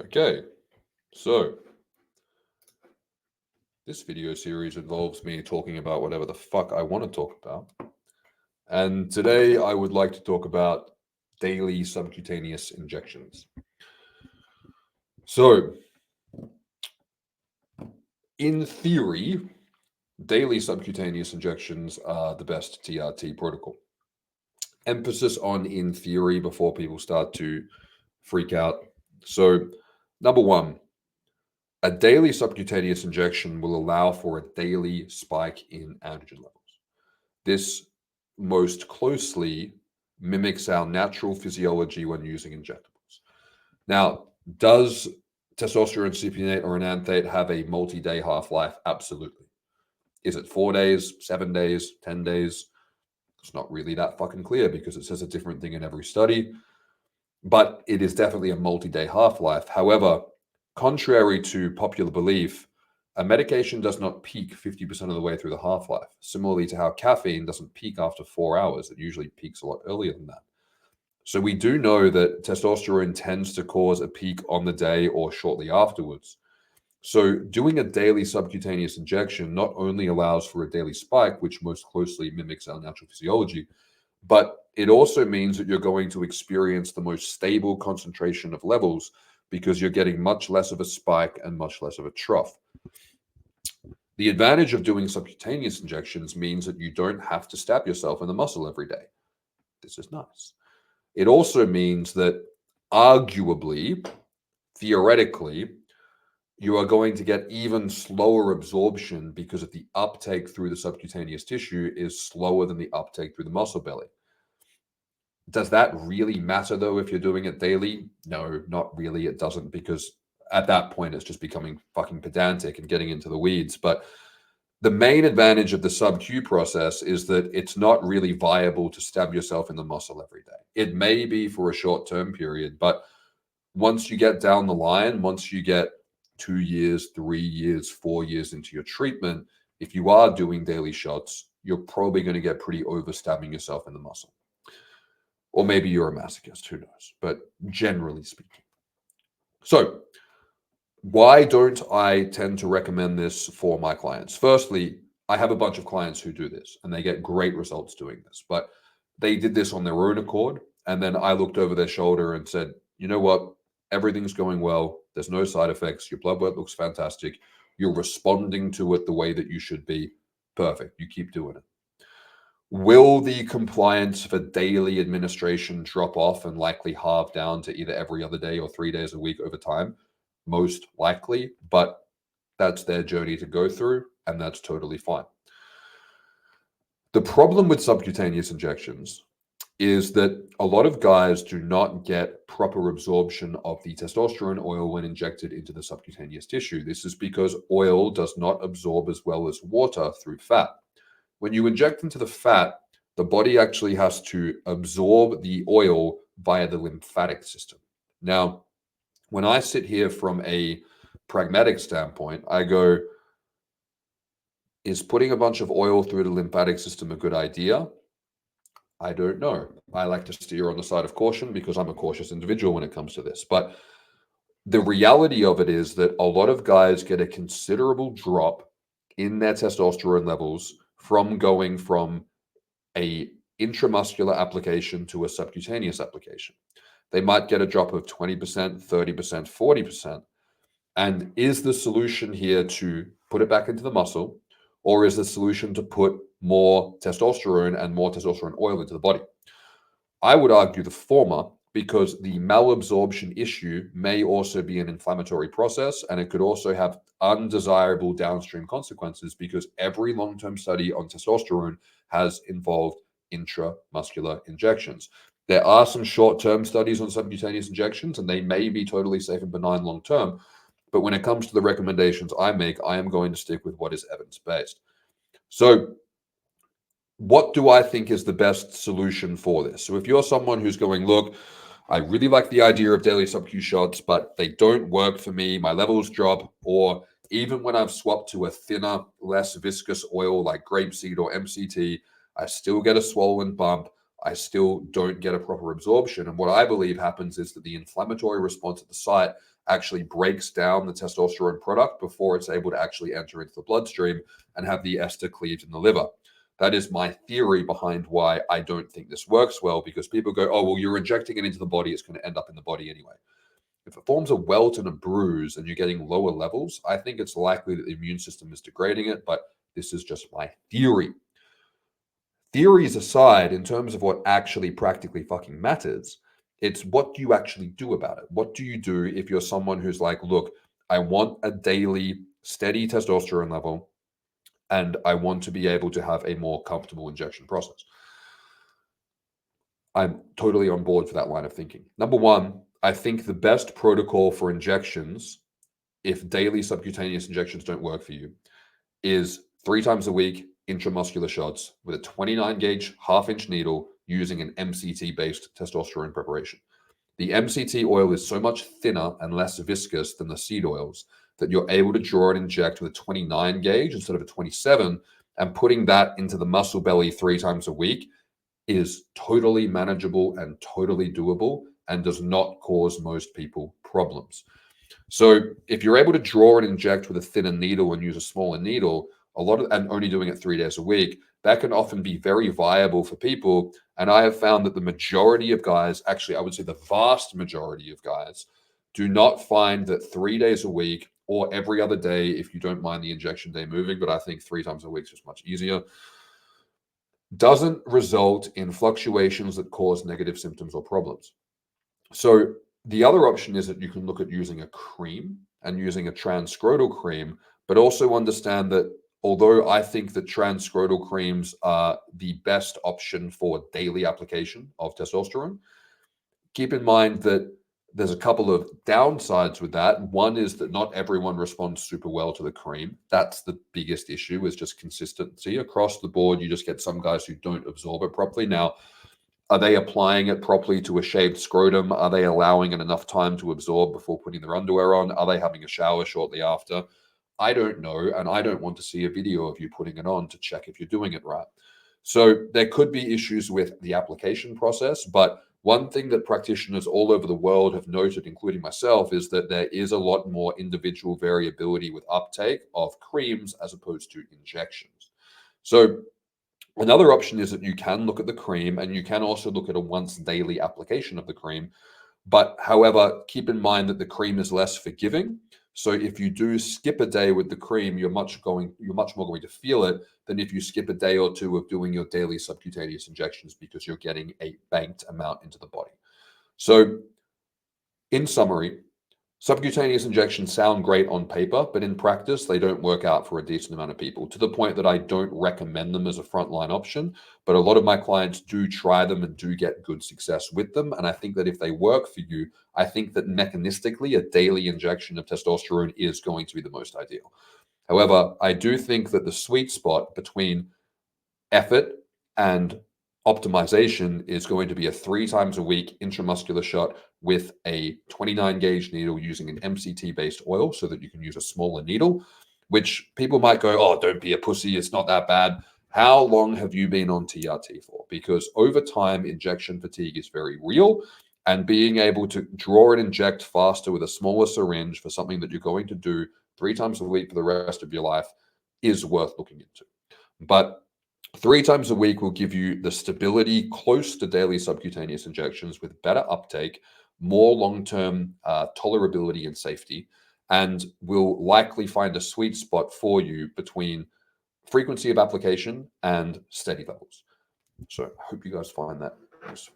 Okay, so this video series involves me talking about whatever the fuck I want to talk about. And today I would like to talk about daily subcutaneous injections. So, in theory, daily subcutaneous injections are the best TRT protocol. Emphasis on in theory before people start to freak out. So, number one, a daily subcutaneous injection will allow for a daily spike in androgen levels. This most closely mimics our natural physiology when using injectables. Now, does testosterone cypionate or enanthate have a multi-day half-life? Absolutely. Is it 4 days, 7 days, 10 days? It's not really that fucking clear because it says a different thing in every study, but it is definitely a multi-day half-life. However, contrary to popular belief, a medication does not peak 50% of the way through the half-life, similarly to how caffeine doesn't peak after 4 hours. It usually peaks a lot earlier than that. So we do know that testosterone tends to cause a peak on the day or shortly afterwards. So doing a daily subcutaneous injection not only allows for a daily spike, which most closely mimics our natural physiology, but it also means that you're going to experience the most stable concentration of levels because you're getting much less of a spike and much less of a trough. The advantage of doing subcutaneous injections means that you don't have to stab yourself in the muscle every day. This is nice. It also means that arguably, theoretically, you are going to get even slower absorption because of the uptake through the subcutaneous tissue is slower than the uptake through the muscle belly. Does that really matter though if you're doing it daily? No, not really. It doesn't, because at that point it's just becoming fucking pedantic and getting into the weeds. But the main advantage of the Subq process is that it's not really viable to stab yourself in the muscle every day. It may be for a short-term period, but once you get down the line, once you get 2 years, 3 years, 4 years into your treatment, if you are doing daily shots, you're probably going to get pretty overstabbing yourself in the muscle. Or maybe you're a masochist, who knows? But generally speaking. So, why don't I tend to recommend this for my clients? Firstly, I have a bunch of clients who do this and they get great results doing this, but they did this on their own accord. And then I looked over their shoulder and said, you know what? Everything's going well. There's no side effects. Your blood work looks fantastic. You're responding to it the way that you should be. Perfect. You keep doing it. Will the compliance for daily administration drop off and likely halve down to either every other day or 3 days a week over time? Most likely, but that's their journey to go through, and that's totally fine. The problem with subcutaneous injections is that a lot of guys do not get proper absorption of the testosterone oil when injected into the subcutaneous tissue. This is because oil does not absorb as well as water through fat. When you inject into the fat, the body actually has to absorb the oil via the lymphatic system. Now, when I sit here from a pragmatic standpoint, I go, is putting a bunch of oil through the lymphatic system a good idea? I don't know. I like to steer on the side of caution because I'm a cautious individual when it comes to this. But the reality of it is that a lot of guys get a considerable drop in their testosterone levels from going from a intramuscular application to a subcutaneous application. They might get a drop of 20%, 30%, 40%. And is the solution here to put it back into the muscle, or is the solution to put more testosterone and more testosterone oil into the body? I would argue the former, because the malabsorption issue may also be an inflammatory process, and it could also have undesirable downstream consequences because every long-term study on testosterone has involved intramuscular injections. There are some short-term studies on subcutaneous injections, and they may be totally safe and benign long-term. But when it comes to the recommendations I make, I am going to stick with what is evidence-based. So what do I think is the best solution for this? So if you're someone who's going, look, I really like the idea of daily Subq shots, but they don't work for me, my levels drop, or even when I've swapped to a thinner, less viscous oil like grapeseed or MCT, I still get a swollen bump. I still don't get a proper absorption. And what I believe happens is that the inflammatory response at the site actually breaks down the testosterone product before it's able to actually enter into the bloodstream and have the ester cleaved in the liver. That is my theory behind why I don't think this works well, because people go, oh, well, you're injecting it into the body, it's going to end up in the body anyway. If it forms a welt and a bruise and you're getting lower levels, I think it's likely that the immune system is degrading it, but this is just my theory. Theories aside, in terms of what actually practically fucking matters, it's what do you actually do about it? What do you do if you're someone who's like, look, I want a daily steady testosterone level and I want to be able to have a more comfortable injection process? I'm totally on board for that line of thinking. Number one, I think the best protocol for injections, if daily subcutaneous injections don't work for you, is 3 times a week intramuscular shots with a 29 gauge half-inch needle using an MCT based testosterone preparation. The MCT oil is so much thinner and less viscous than the seed oils that you're able to draw and inject with a 29 gauge instead of a 27, and putting that into the muscle belly 3 times a week is totally manageable and totally doable and does not cause most people problems. So if you're able to draw and inject with a thinner needle and use a smaller needle, and only doing it 3 days a week, that can often be very viable for people. And I have found that the majority of guys, actually, I would say the vast majority of guys, do not find that 3 days a week or every other day, if you don't mind the injection day moving, but I think 3 times a week is just much easier, doesn't result in fluctuations that cause negative symptoms or problems. So the other option is that you can look at using a cream and using a transscrotal cream, but also understand that although I think that transscrotal creams are the best option for daily application of testosterone, keep in mind that there's a couple of downsides with that. One is that not everyone responds super well to the cream. That's the biggest issue, is just consistency. Across the board, you just get some guys who don't absorb it properly. Now, are they applying it properly to a shaved scrotum? Are they allowing it enough time to absorb before putting their underwear on? Are they having a shower shortly after? I don't know, and I don't want to see a video of you putting it on to check if you're doing it right. So there could be issues with the application process, but one thing that practitioners all over the world have noted, including myself, is that there is a lot more individual variability with uptake of creams as opposed to injections. So another option is that you can look at the cream, and you can also look at a once daily application of the cream. But however, keep in mind that the cream is less forgiving. So if you do skip a day with the cream, you're much more going to feel it than if you skip a day or two of doing your daily subcutaneous injections, because you're getting a banked amount into the body. So in summary, subcutaneous injections sound great on paper, but in practice, they don't work out for a decent amount of people, to the point that I don't recommend them as a frontline option. But a lot of my clients do try them and do get good success with them. And I think that if they work for you, I think that mechanistically, a daily injection of testosterone is going to be the most ideal. However, I do think that the sweet spot between effort and optimization is going to be a 3 times a week intramuscular shot with a 29 gauge needle using an MCT based oil, so that you can use a smaller needle, which people might go, oh, don't be a pussy, it's not that bad. How long have you been on TRT for? Because over time, injection fatigue is very real. And being able to draw and inject faster with a smaller syringe for something that you're going to do 3 times a week for the rest of your life is worth looking into. But 3 times a week will give you the stability close to daily subcutaneous injections with better uptake, more long-term tolerability and safety, and will likely find a sweet spot for you between frequency of application and steady levels. So I hope you guys find that useful.